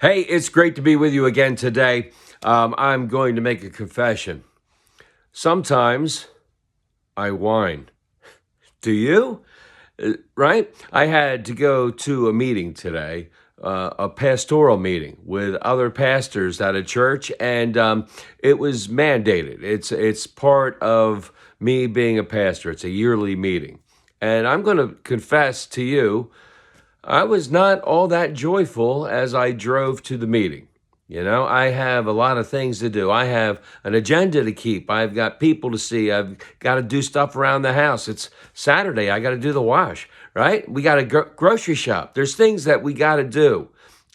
Hey, it's great to be with you again today. I'm going to make a confession. Sometimes I whine. Do you? Right? I had to go to a meeting today, a pastoral meeting with other pastors at a church, and it was mandated. It's part of me being a pastor. It's a yearly meeting, and I'm going to confess to you. I was not all that joyful as I drove to the meeting. I have a lot of things to do. I have an agenda to keep. I've got people to see. I've got to do stuff around the house. It's Saturday. I got to do the wash, right? We got to grocery shop. There's things that we got to do.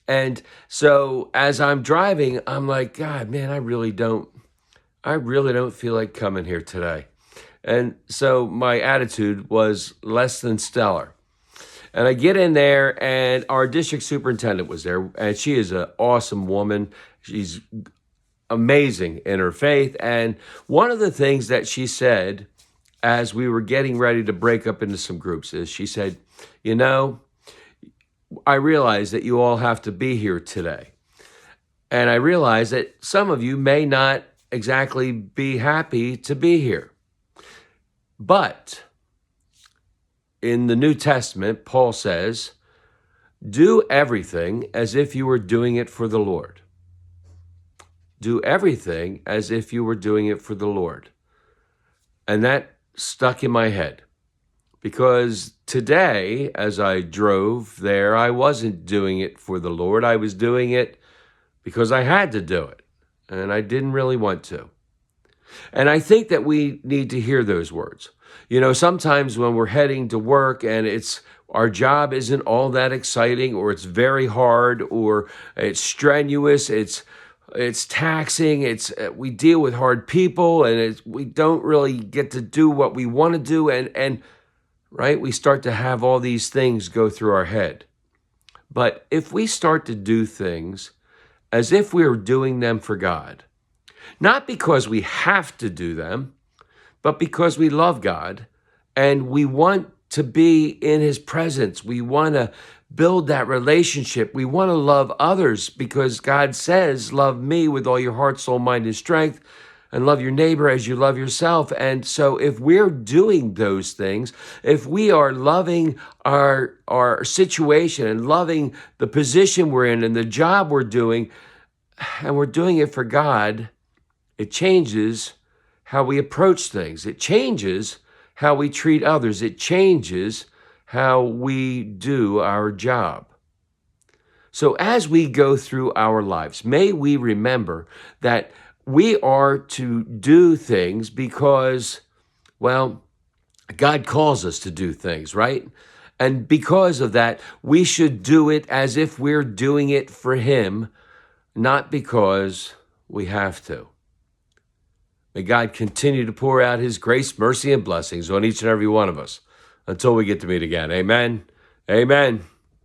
And so as I'm driving, I'm like, God, man, I really don't feel like coming here today. And so my attitude was less than stellar. And I get in there, and our district superintendent was there, and she is an awesome woman. She's amazing in her faith. And one of the things that she said as we were getting ready to break up into some groups is she said, you know, I realize that you all have to be here today. And I realize that some of you may not exactly be happy to be here. But in the New Testament, Paul says, do everything as if you were doing it for the Lord. Do everything as if you were doing it for the Lord. And that stuck in my head because today, as I drove there, I wasn't doing it for the Lord. I was doing it because I had to do it, and I didn't really want to. And I think that we need to hear those words. Sometimes when we're heading to work and our job isn't all that exciting, or it's very hard, or it's strenuous, it's taxing, we deal with hard people, and we don't really get to do what we want to do, and right, we start to have all these things go through our head. But if we start to do things as if we are doing them for God, not because we have to do them, but because we love God and we want to be in his presence. We want to build that relationship. We want to love others because God says, love me with all your heart, soul, mind, and strength, and love your neighbor as you love yourself. And so if we're doing those things, if we are loving our situation and loving the position we're in and the job we're doing, and we're doing it for God, it changes how we approach things. It changes how we treat others. It changes how we do our job. So as we go through our lives, may we remember that we are to do things because, well, God calls us to do things, right? And because of that, we should do it as if we're doing it for him, not because we have to. May God continue to pour out his grace, mercy, and blessings on each and every one of us until we get to meet again. Amen. Amen.